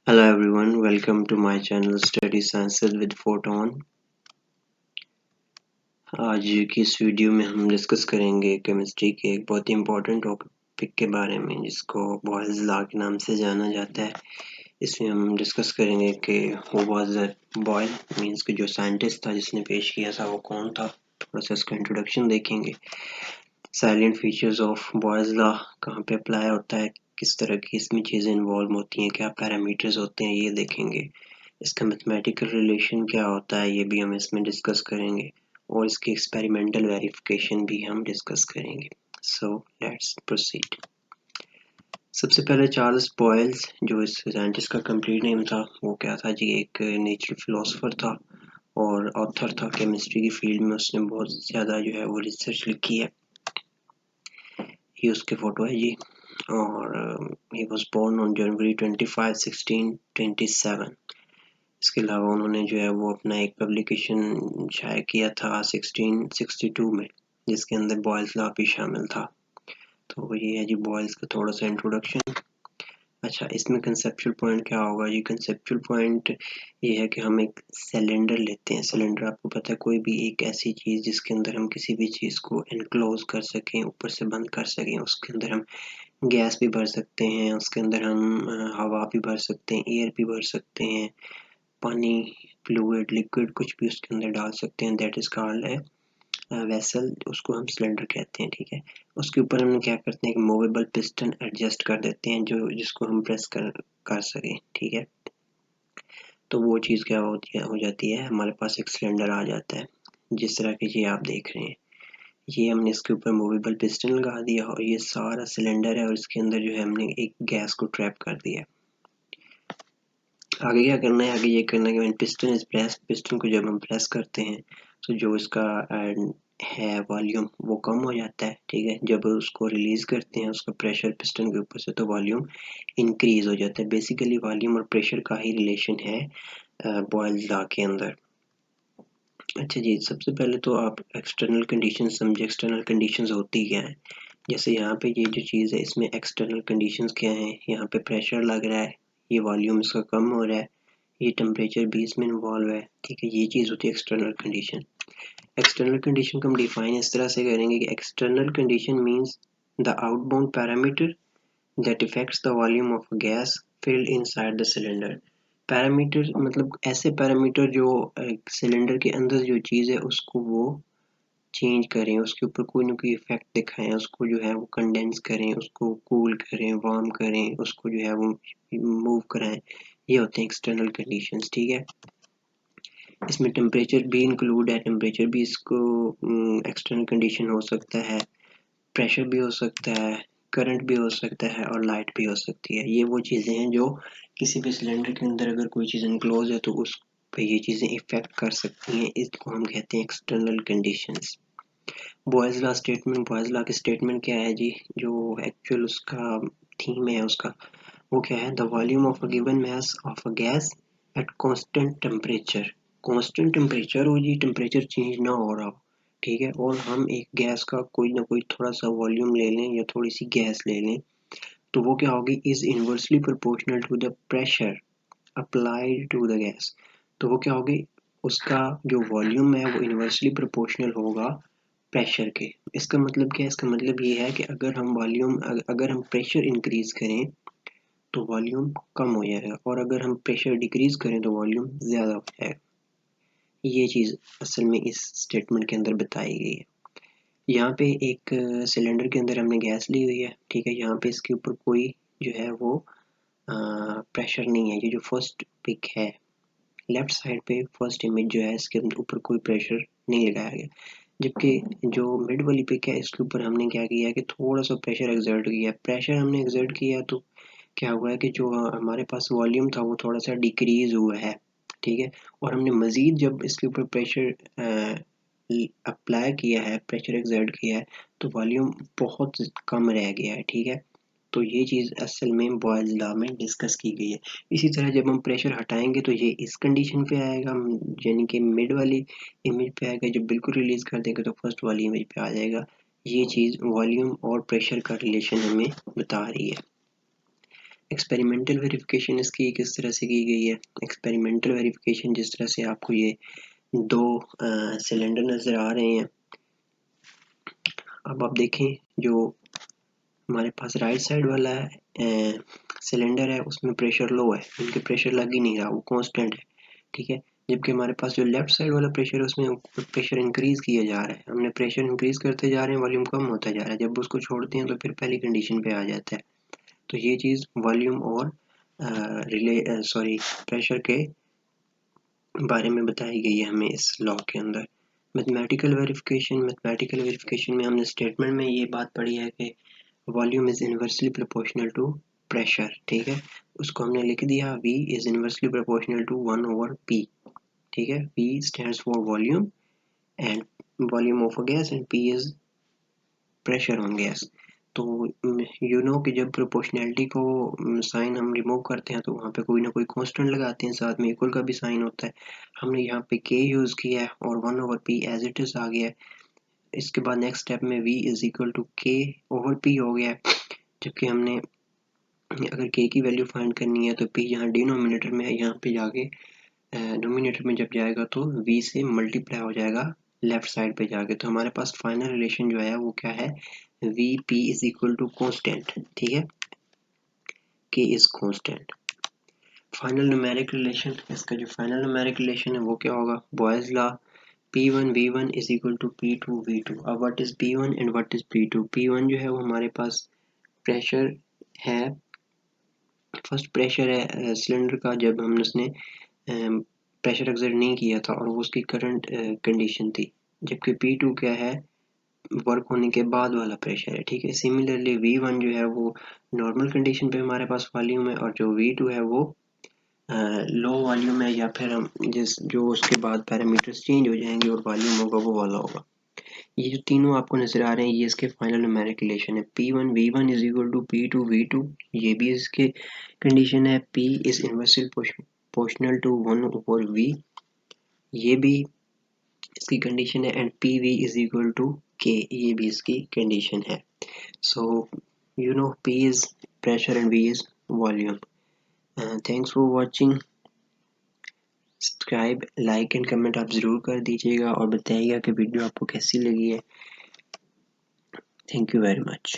Hello everyone, welcome to my channel Study Sciences with Photon। आज की इस video में हम डिस्कस करेंगे केमिस्ट्री के एक बहुत ही इम्पोर्टेंट टॉपिक के बारे में जिसको बॉयल्स लॉ के नाम से जाना जाता है। इसमें हम डिस्कस करेंगे कि who was that Boyle, means कि जो साइंटिस्ट था जिसने पेश किया था वो कौन था। थोड़ा सा इसका इंट्रोडक्शन देखेंगे। Salient features of Boyle's law कहाँ पे अप्लाई होता है, किस तरह की इसमें चीज़ें इन्वॉल्व होती हैं, क्या पैरामीटर्स होते हैं, ये देखेंगे। इसका मैथमेटिकल रिलेशन क्या होता है ये भी हम इसमें डिस्कस करेंगे और इसकी एक्सपेरिमेंटल वेरिफिकेशन भी हम डिस्कस करेंगे। So let's proceed. सबसे पहले चार्ल्स बॉयल्स, जो इस साइंटिस्ट का कंप्लीट नेम था वो क्या था जी, एक नेचुरल फिलोसोफर था और ऑथर था केमिस्ट्री की फील्ड में। उसने बहुत ज़्यादा जो है वो रिसर्च लिखी है। ये उसके फोटो है जी। और he was born on January 25, 1627। इसके अलावा उन्होंने जो है वो अपना एक पब्लिकेशन शाया किया था 1662 में, जिसके अंदर बॉयल्स लॉ भी शामिल था। तो ये है जी बॉयल्स का थोड़ा सा इंट्रोडक्शन। अच्छा, इसमें कंसेप्चुअल पॉइंट क्या होगा जी? कंसेप्चुअल पॉइंट ये है कि हम एक सिलेंडर लेते हैं। सिलेंडर आपको पता है कोई भी एक ऐसी चीज़ जिसके अंदर हम किसी भी चीज़ को एनक्लोज कर सकें, ऊपर से बंद कर सकें। उसके अंदर हम गैस भी भर सकते हैं, उसके अंदर हम हवा भी भर सकते हैं, एयर भी भर सकते हैं, पानी, फ्लूइड, लिक्विड कुछ भी उसके अंदर डाल सकते हैं। दैट इज कॉल्ड है वेसल, उसको हम सिलेंडर कहते हैं। ठीक है, उसके ऊपर हम क्या करते हैं कि मूवेबल पिस्टन एडजस्ट कर देते हैं जो जिसको हम प्रेस कर सकें। ठीक है, तो वो चीज़ क्या होती है, हो जाती है, हमारे पास एक सिलेंडर आ जाता है जिस तरह की ये आप देख रहे हैं। ये हमने इसके ऊपर मूवेबल पिस्टन लगा दिया और ये सारा सिलेंडर है और इसके अंदर जो है हमने एक गैस को ट्रैप कर दिया। आगे क्या करना है, आगे ये करना है कि पिस्टन इज प्रेस, पिस्टन को जब हम प्रेस करते हैं तो जो इसका है वॉल्यूम वो कम हो जाता है। ठीक है, जब उसको रिलीज करते हैं उसका प्रेशर पिस्टन के ऊपर से तो वॉल्यूम इंक्रीज हो जाता है। बेसिकली वॉल्यूम और प्रेशर का ही रिलेशन है बॉयल्स लॉ के अंदर। अच्छा जी, सबसे पहले तो आप एक्सटर्नल कंडीशन समझे। एक्सटर्नल कंडीशंस होती क्या है? जैसे यहाँ पे ये जो चीज़ है इसमें एक्सटर्नल कंडीशंस क्या हैं? यहाँ पे प्रेशर लग रहा है, ये वॉल्यूम इसका कम हो रहा है, ये टेम्परेचर भी इसमें इन्वॉल्व है। ठीक है, ये चीज़ होती है एक्सटर्नल कंडीशन। एक्सटर्नल कंडीशन को हम डिफाइन इस तरह से करेंगे कि external condition means the outbound parameter that affects the volume of gas filled inside the cylinder। Parameter मतलब ऐसे पैरामीटर जो सिलेंडर के अंदर जो चीज़ है उसको वो चेंज करें, उसके ऊपर कोई ना कोई इफेक्ट दिखाएं, उसको जो है वो कंडेंस करें, उसको कूल करें, वार्म करें, उसको जो है वो मूव कराएं। ये होते हैं एक्सटर्नल कंडीशंस। ठीक है, इसमें टेम्परेचर भी इंक्लूड है। टेम्परेचर भी इसको एक्सटर्नल कंडीशन हो सकता है, प्रेशर भी हो सकता है, करंट भी हो सकता है और लाइट भी हो सकती है। ये वो चीज़ें हैं जो किसी भी सिलेंडर के अंदर अगर कोई चीज़ इनक्लोज है तो उस पे ये चीज़ें इफेक्ट कर सकती हैं। इसको हम कहते हैं external conditions. Boys law statement, boys law की स्टेटमेंट क्या है जी? जो एक्चुअल उसका थीम है उसका, वो क्या है? The volume of a given mass of a gas at constant temperature. Constant temperature हो जी, टेम्परेचर चेंज ना हो रहा हो। ठीक है, और हम एक गैस का कोई ना कोई थोड़ा सा वॉल्यूम ले लें या थोड़ी सी गैस ले लें तो वो क्या होगी? Is inversely proportional to the pressure applied to the gas. तो वो क्या होगी? उसका जो वॉल्यूम है वो इनवर्सली प्रोपोर्शनल होगा प्रेशर के। इसका मतलब क्या है? इसका मतलब ये है कि अगर हम प्रेशर इंक्रीज करें तो वॉल्यूम कम हो जाएगा और अगर हम प्रेशर डिक्रीज करें तो वॉल्यूम ज़्यादा हो जाएगा। ये चीज़ असल में इस स्टेटमेंट के अंदर बताई गई है। यहाँ पे एक सिलेंडर के अंदर हमने गैस ली हुई है। ठीक है, यहाँ पे इसके ऊपर कोई जो है वो प्रेशर नहीं है। ये जो फर्स्ट पिक है लेफ्ट साइड पे, फर्स्ट इमेज जो है इसके ऊपर कोई प्रेशर नहीं लगाया गया, जबकि जो मिड वाली पिक है इसके ऊपर हमने क्या किया कि थोड़ा सा प्रेशर एक्सर्ट किया। प्रेशर हमने एक्सर्ट किया तो क्या हुआ है कि जो हमारे पास वॉल्यूम था वो थोड़ा सा डिक्रीज हुआ है। ठीक है, और हमने मज़ीद जब इसके ऊपर प्रेशर अप्लाई किया है, प्रेशर एक्सर्ट किया है तो वॉल्यूम बहुत कम रह गया है। ठीक है, तो ये चीज़ असल में बॉयल्स लॉ में डिस्कस की गई है। इसी तरह जब हम प्रेशर हटाएंगे तो ये इस कंडीशन पे आएगा, यानी कि मिड वाली इमेज पे आएगा। जब बिल्कुल रिलीज कर देंगे तो फर्स्ट वाली इमेज पे आ जाएगा। ये चीज़ वॉल्यूम और प्रेशर का रिलेशन हमें बता रही है। एक्सपेरिमेंटल वेरिफिकेशन इसकी किस तरह से की गई है। एक्सपेरिमेंटल वेरिफिकेशन जिस तरह से आपको ये दो सिलेंडर नज़र आ रहे हैं, अब आप देखें जो हमारे पास राइट साइड वाला सिलेंडर है उसमें प्रेशर लो है, उनके प्रेशर लग ही नहीं रहा, वो कांस्टेंट है, ठीक है। जबकि हमारे पास जो लेफ्ट साइड वाला प्रेशर है उसमें प्रेशर इंक्रीज किया जा रहा है, हमने प्रेशर इंक्रीज करते जा रहे हैं, वॉल्यूम कम होता जा रहा है। जब उसको छोड़ते हैं तो फिर पहली कंडीशन पे आ जाता है। तो ये चीज़ वॉल्यूम और प्रेशर के बारे में बताई गई है हमें इस लॉ के अंदर। मैथमेटिकल वेरिफिकेशन में हमने स्टेटमेंट में ये बात पढ़ी है कि volume is inversely proportional to pressure, ठीक है। उसको हमने लिख दिया V is inversely proportional to 1/P, ठीक है। V stands for volume and volume of a gas and P is pressure on gas. तो यू नो कि जब प्रोपोर्शनैलिटी को साइन हम रिमूव करते हैं तो वहाँ पे कोई ना कोई कांस्टेंट लगाते हैं, साथ में इक्वल का भी साइन होता है। हमने यहाँ पे K यूज़ किया है और 1/P एज इट इज़ आ गया है। इसके बाद नेक्स्ट स्टेप में V is equal to K/P हो गया है। जबकि हमने अगर K की वैल्यू फाइंड करनी है तो P यहाँ डिनोमिनेटर में है, यहाँ पे जाके नोमिनेटर में जब जाएगा तो V से मल्टीप्लाई हो जाएगा लेफ्ट साइड पे जाके। तो हमारे पास फाइनल रिलेशन जो है वो क्या है, Vp is equal to constant, ठीक है, K is constant. Final numeric relation, इसका जो फाइनल न्यूमेरिक रिलेशन है वो क्या होगा, Boyle's law, P1 V1 is equal to P2 V2। अब what is P1 and what is P2। P1 जो है वो हमारे पास प्रेशर है, फर्स्ट प्रेशर है सिलेंडर का जब हमने उसने प्रेशर एक्सर्ट नहीं किया था और वो उसकी करंट कंडीशन थी। जबकि P2 क्या है, वर्क होने के बाद वाला प्रेशर है, ठीक है। सिमिलरली V1 जो है वो नॉर्मल कंडीशन पे हमारे पास वॉल्यूम है और जो V2 है वो लो वॉल्यूम है, या फिर हम जो उसके बाद पैरामीटर्स चेंज हो जाएंगे और वॉल्यूम होगा वो वाला होगा। ये जो तीनों आपको नजर आ रहे हैं ये इसके फाइनल न्यूमेरिक रिलेशन है। P1 V1 is equal to P2 V2, ये भी इसके कंडीशन है। P is inversely proportional to 1/V, ये भी इसकी कंडीशन है। And PV is equal to K, ये भी इसकी कंडीशन है। So you know P is pressure and V is volume. Thanks for watching. Subscribe, like and comment आप ज़रूर कर दीजिएगा और बताइएगा कि वीडियो आपको कैसी लगी है। Thank you very much.